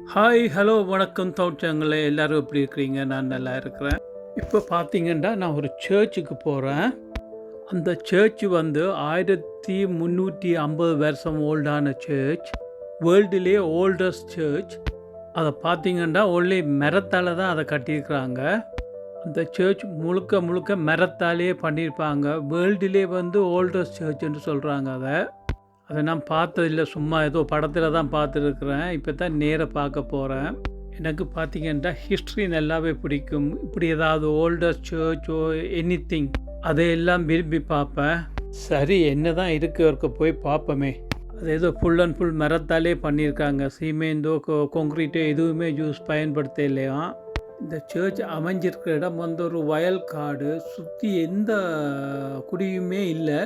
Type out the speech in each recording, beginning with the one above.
Hi, hello, வணக்கம் தோற்றங்களே எல்லோரும் எப்படி இருக்கிறீங்க? நான் நல்லா இருக்கிறேன். இப்போ பார்த்தீங்கன்னா, நான் ஒரு சர்ச்சுக்கு போகிறேன். அந்த சர்ச் வந்து 1350 வருஷம் ஓல்டான சர்ச். வேர்ல்டுலேயே ஓல்டஸ்ட் சர்ச். அதை பார்த்தீங்கன்னா, ஒன்லி மரத்தால் தான் அதை கட்டியிருக்கிறாங்க. அந்த சர்ச் முழுக்க முழுக்க மரத்தாலேயே பண்ணியிருப்பாங்க. வேர்ல்டுலேயே வந்து ஓல்டஸ்ட் சர்ச்சுன்னு சொல்கிறாங்க அதை நான் பார்த்ததில்ல. சும்மா ஏதோ படத்தில் தான் பார்த்துருக்குறேன். இப்போ தான் நேராக பார்க்க போகிறேன். எனக்கு பார்த்திங்கன்னா ஹிஸ்ட்ரி நல்லாவே பிடிக்கும். இப்படி ஏதாவது ஓல்டஸ்ட் சர்ச்சோ எனிதிங் அதையெல்லாம் விரும்பி பார்ப்பேன். சரி, என்ன தான் இருக்க போய் பார்ப்போமே. அது ஏதோ ஃபுல் அண்ட் ஃபுல் மரத்தாலே பண்ணியிருக்காங்க. சிமெண்டோ கான்க்ரீட்டோ எதுவுமே பயன்படுத்த இல்லையா. இந்த சர்ச் அமைஞ்சிருக்கிற இடம் வந்து ஒரு வயல் காடு. சுற்றி எந்த குடியுமே இல்லை.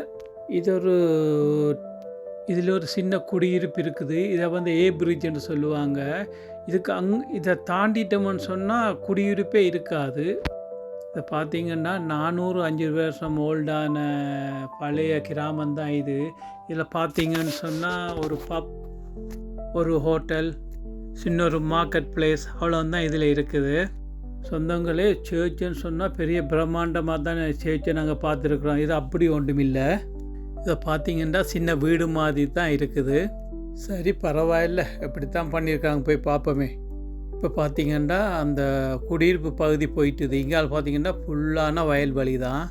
இதில் ஒரு சின்ன குடியிருப்பு இருக்குது. இதை வந்து பிரிட்ஜ்னு சொல்லுவாங்க. இதை தாண்டிட்டோம்னு சொன்னால் குடியிருப்பே இருக்காது. இதை பார்த்திங்கன்னா 405 வருஷம் ஓல்டான பழைய கிராமந்தான் இது. இதில் பார்த்திங்கன்னு சொன்னால் ஒரு பப், ஒரு ஹோட்டல், சின்ன ஒரு மார்க்கெட் பிளேஸ் அவ்வளோந்தான் இதில் இருக்குது. சொந்தங்களே, சர்ச்சுன்னு சொன்னால் பெரிய பிரம்மாண்டமாக தான் சர்ச்சை நாங்கள் பார்த்துருக்குறோம். இது அப்படி ஒன்றும் இல்லை. இதை பார்த்திங்கன்னா சின்ன வீடு மாதிரி தான் இருக்குது. சரி, பரவாயில்ல, எப்படித்தான் பண்ணியிருக்காங்க, போய் பார்ப்போமே. இப்போ பார்த்திங்கன்னா அந்த குடியிருப்பு பகுதி போயிட்டுது. இங்கால் பார்த்திங்கன்னா ஃபுல்லான வயல்வெளி தான்.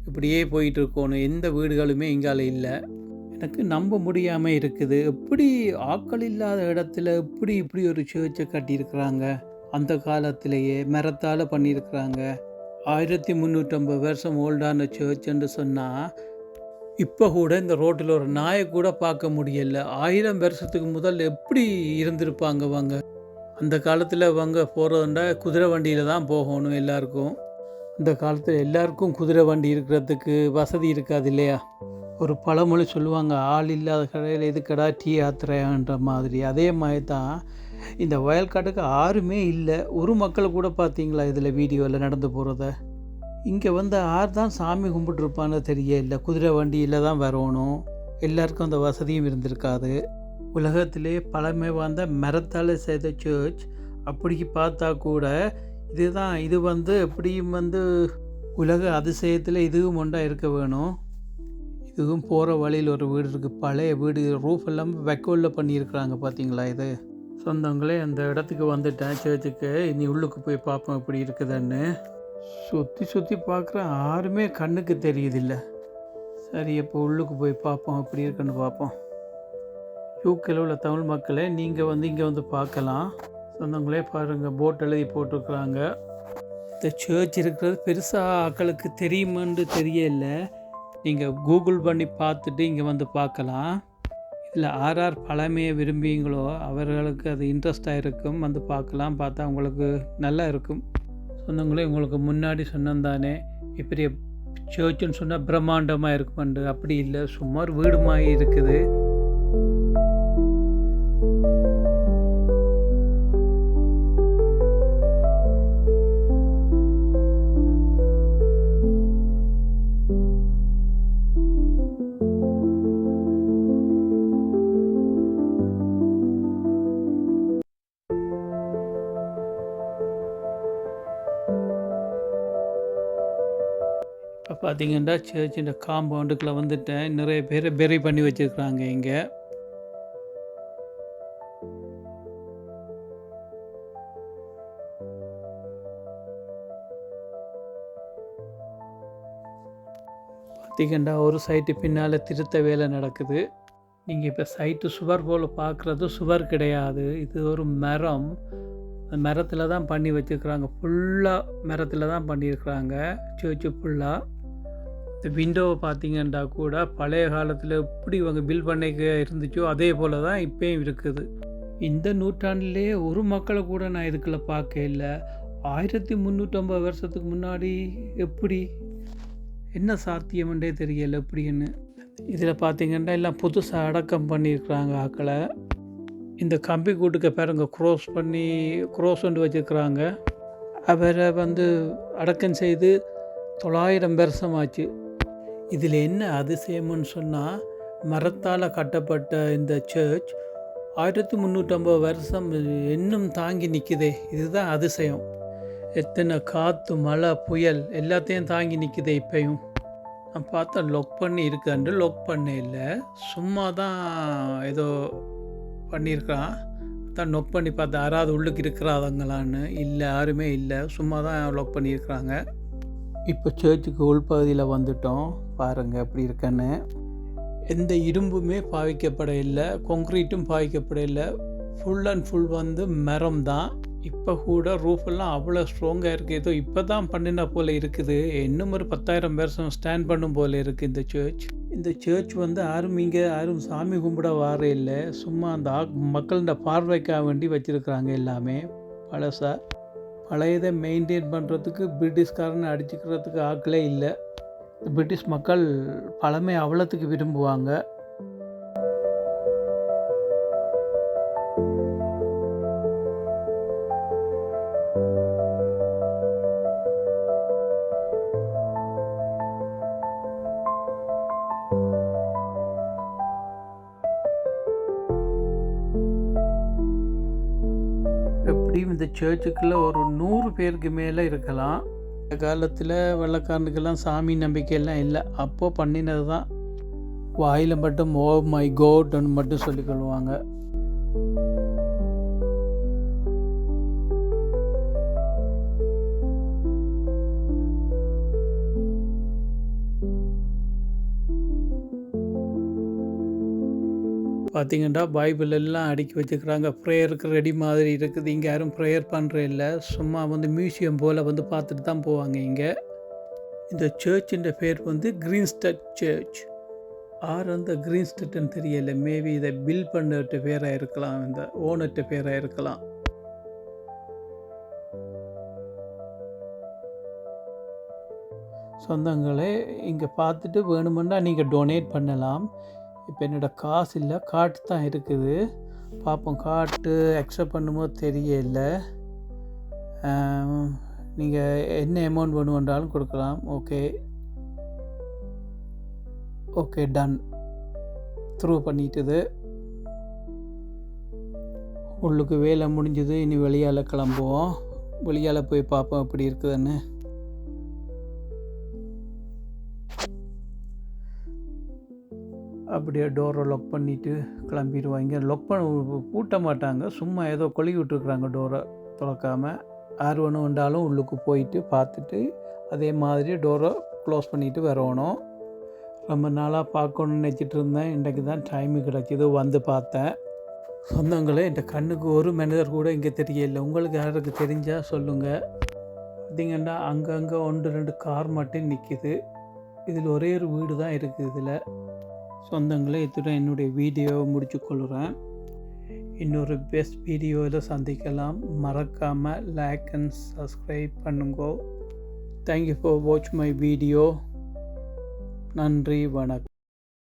இப்படியே போயிட்டு இருக்கணும். எந்த வீடுகளுமே இங்கால இல்லை. எனக்கு நம்ப முடியாமல் இருக்குது. எப்படி ஆட்கள் இல்லாத இடத்துல இப்படி ஒரு சர்ச்சை கட்டியிருக்கிறாங்க. அந்த காலத்திலேயே மரத்தால் பண்ணியிருக்கிறாங்க. 1350 வருஷம் ஓல்டான சர்ச்சுன்னு சொன்னால் இப்போ கூட இந்த ரோட்டில் ஒரு நாயை கூட பார்க்க முடியல. 1000 வருஷத்துக்கு முதல் எப்படி இருந்திருப்பாங்க வாங்க. அந்த காலத்தில் வாங்க போகிறதுண்டா குதிரை வண்டியில் தான் போகணும் எல்லாருக்கும். அந்த காலத்தில் எல்லாருக்கும் குதிரை வண்டி இருக்கிறதுக்கு வசதி இருக்காது இல்லையா. ஒரு பழமொழி சொல்லுவாங்க, ஆள் இல்லாத கடையில் எதுக்கடா டீ ஆத்திரையான்ற மாதிரி. அதே மாதிரி தான் இந்த வயல்காட்டுக்கு யாருமே இல்லை. ஒரு மக்களை கூட பார்த்தீங்களா இதில் வீடியோவில் நடந்து போகிறத? இங்கே வந்து யார் தான் சாமி கும்பிட்டுருப்பான்னு தெரியல. குதிரை வண்டியில் தான் வரணும். எல்லாருக்கும் அந்த வசதியும் இருந்திருக்காது. உலகத்திலே பழமை வாய்ந்த மரத்தால் செய்த சர்ச். அப்படி பார்த்தா கூட இது வந்து எப்படியும் வந்து உலக அதிசயத்தில் இதுவும் ஒன்றா இருக்க வேணும். இதுவும் போகிற வழியில் ஒரு வீடு இருக்குது, பழைய வீடு. ரூஃப் எல்லாம் வைக்கோலில் பண்ணியிருக்கிறாங்க. பார்த்தீங்களா இது? சொந்தங்களே, அந்த இடத்துக்கு வந்துட்டேன், சர்ச்சுக்கு. இனி உள்ளுக்கு போய் பார்ப்போம் எப்படி இருக்குதுன்னு. சுற்றி பார்க்குறேன், யாருமே கண்ணுக்கு தெரியுதில்ல. சரி, இப்போ உள்ளுக்கு போய் பார்ப்போம் எப்படி இருக்குன்னு பார்ப்போம். யூகேல உள்ள தமிழ் மக்களே, நீங்கள் வந்து இங்கே வந்து பார்க்கலாம். சொந்தங்களே பாருங்கள், போட் எழுதி போட்டிருக்குறாங்க. இந்த சர்ச் இருக்கிறது பெருசாக ஆக்களுக்கு தெரியுமான்னு தெரியல. நீங்கள் கூகுள் பண்ணி பார்த்துட்டு இங்கே வந்து பார்க்கலாம். இதில் யார் பழமையை விரும்புவீங்களோ அவர்களுக்கு அது இன்ட்ரெஸ்டாக இருக்கும். வந்து பார்க்கலாம். பார்த்தா உங்களுக்கு நல்லா இருக்கும். சொந்தங்களே, உங்களுக்கு முன்னாடி சொன்னதானே இப்படி சர்ச்சுன்னு சொன்னால் பிரம்மாண்டமாக இருக்குமாண்டு. அப்படி இல்லை, சும்மா ஒரு வீடு மாதிரி இருக்குது. இப்போ பார்த்தீங்கன்னா சர்ச்சின் காம்பவுண்டுக்குள்ளே வந்துட்டேன். நிறைய பேர் பெரி பண்ணி வச்சுருக்குறாங்க இங்கே. பார்த்தீங்கன்னா ஒரு சைட்டு பின்னால் திருத்த வேலை நடக்குது. நீங்கள் இப்போ சைட்டு சுவர் போல் பார்க்குறது சுவர் கிடையாது, இது ஒரு மரம். அந்த மரத்தில் தான் பண்ணி வச்சுருக்குறாங்க. ஃபுல்லாக மரத்தில் தான் பண்ணியிருக்கிறாங்க சர்ச்சு ஃபுல்லாக. இந்த விண்டோவை பார்த்திங்கன்னா கூட பழைய காலத்தில் எப்படி இவங்க பில் பண்ணிக்க இருந்துச்சோ அதே போல் தான் இப்போயும் இருக்குது. இந்த நூற்றாண்டிலே ஒரு மக்களை கூட நான் இதுக்குள்ளே பார்க்க இல்லை. 1350 வருஷத்துக்கு முன்னாடி எப்படி என்ன சாத்தியம்ன்றே தெரியலை எப்படின்னு. இதில் பார்த்திங்கன்னா எல்லாம் புதுசாக அடக்கம் பண்ணியிருக்கிறாங்க ஆக்களை. இந்த கம்பி கூட்டுக்கு பாருங்க, க்ரோஸ் கொண்டு வச்சுருக்குறாங்க. அவரை வந்து அடக்கம் செய்து 900 வருஷம் ஆச்சு. இதில் என்ன அதிசயம்னு சொன்னால், மரத்தால் கட்டப்பட்ட இந்த சர்ச் 1350 வருஷம் இன்னும் தாங்கி நிற்குதே, இதுதான் அதிசயம். எத்தனை காற்று, மழை, புயல் எல்லாத்தையும் தாங்கி நிற்குதே இப்பயும். நான் பார்த்தா லொக் பண்ணி இருக்காண்டு லொக் பண்ண இல்லை, சும்மா தான் ஏதோ பண்ணியிருக்கான். தான் நொக் பண்ணி பார்த்தா யாராவது உள்ளுக்கு இருக்கிறாதங்களான்னு. இல்லை, யாருமே இல்லை, சும்மா தான் லொக் பண்ணியிருக்கிறாங்க. இப்போ சர்ச்சுக்கு உள்பகுதியில் வந்துட்டோம், பாருங்கள் எப்படி இருக்குன்னு. எந்த இரும்புமே பாவிக்கப்பட இல்லை, கொங்க்ரீட்டும் பாவிக்கப்பட இல்லை, ஃபுல் அண்ட் ஃபுல் வந்து மரம் தான். இப்போ கூட ரூஃபெல்லாம் அவ்வளோ ஸ்ட்ராங்காக இருக்குது. ஏதோ இப்போ தான் பண்ணினா போல் இருக்குது. இன்னும் ஒரு 10,000 வருஷம் ஸ்டாண்ட் பண்ணும் போல் இருக்குது இந்த சர்ச். இந்த சர்ச் வந்து யாரும் சாமி கும்பிட வார இல்லை, சும்மா அந்த மக்களோட பார்வைக்காக வேண்டி வச்சுருக்குறாங்க. எல்லாமே பழையதை மெயின்டைன் பண்ணுறதுக்கு பிரிட்டிஷ்காரனை அடிச்சுக்கிறதுக்கு ஆட்களே இல்லை. பிரிட்டிஷ் மக்கள் பழமை அவ்வளோத்துக்கு விரும்புவாங்க. எப்படியும் இந்த சர்ச்சுக்குள்ளே ஒரு 100 பேருக்கு மேலே இருக்கலாம். இந்த காலத்தில் வெள்ளைக்காரனுக்கெல்லாம் சாமி நம்பிக்கையெல்லாம் இல்லை, அப்போது பண்ணினது தான். வாயில் மட்டும் ஓ மை கோட்னு மட்டும் சொல்லிக்கொள்வாங்க. பார்த்திங்கன்னா பைபிள் எல்லாம் அடுக்கி வச்சுக்கிறாங்க. ப்ரேயருக்கு ரெடி மாதிரி இருக்குது. இங்கே யாரும் ப்ரேயர் பண்ணுற இல்லை, சும்மா வந்து மியூசியம் போல் வந்து பார்த்துட்டு தான் போவாங்க இங்கே. இந்த சர்ச்சின் பேர் வந்து கிரீன்ஸ்டட் சர்ச். அந்த கிரீன்ஸ்டட்னு தெரியலை, மேபி இதை பில் பண்ணிட்ட பேராக இருக்கலாம், இந்த ஓனர்கிட்ட பேராக இருக்கலாம். சொந்தங்களே, இங்கே பார்த்துட்டு வேணுமென்னா நீங்கள் டொனேட் பண்ணலாம். இப்போ என்னோடய காசு இல்லை, கார்டு தான் இருக்குது. பார்ப்போம், கார்டு அக்செப்ட் பண்ணுமோ தெரியல. நீங்கள் என்ன அமௌண்ட் வேணுமென்றாலும் கொடுக்கலாம். ஓகே டன், த்ரூ பண்ணிட்டுது. உள்ளுக்கு வேலை முடிஞ்சது. இனி வெளியால் கிளம்புவோம். வெளியால் போய் பார்ப்போம் எப்படி இருக்குதுன்னு. அப்படியே டோரை லாக் பண்ணிவிட்டு கிளம்பிடுவாங்க. பூட்ட மாட்டாங்க, சும்மா ஏதோ கொழுகி விட்டுருக்குறாங்க டோரை திறக்காமல். யார் வேணும் வந்தாலும் உள்ளுக்கு போயிட்டு பார்த்துட்டு அதே மாதிரி டோரை க்ளோஸ் பண்ணிவிட்டு வரணும். ரொம்ப நாளாக பார்க்கணுன்னு நினச்சிட்டு இருந்தேன், இன்றைக்கு தான் டைமு கிடச்சிது, வந்து பார்த்தேன். சொந்தங்களே, இந்த கண்ணுக்கு ஒரு மனிதர் கூட இங்கே தெரியல. உங்களுக்கு யாருக்கு தெரிஞ்சால் சொல்லுங்கள். பார்த்திங்கன்னா அங்கங்கே 1-2 கார் மட்டும் நிற்கிது. இதில் ஒரே ஒரு வீடு தான் இருக்குது இதில். சொந்தங்களே, இத்துடன் என்னுடைய வீடியோவை முடிச்சுக்கொள்கிறேன். இன்னொரு பெஸ்ட் வீடியோவில் சந்திக்கலாம். மறக்காமல் லைக் அண்ட் சப்ஸ்கிரைப் பண்ணுங்க. Thank you for watch my video. நன்றி, வணக்கம்.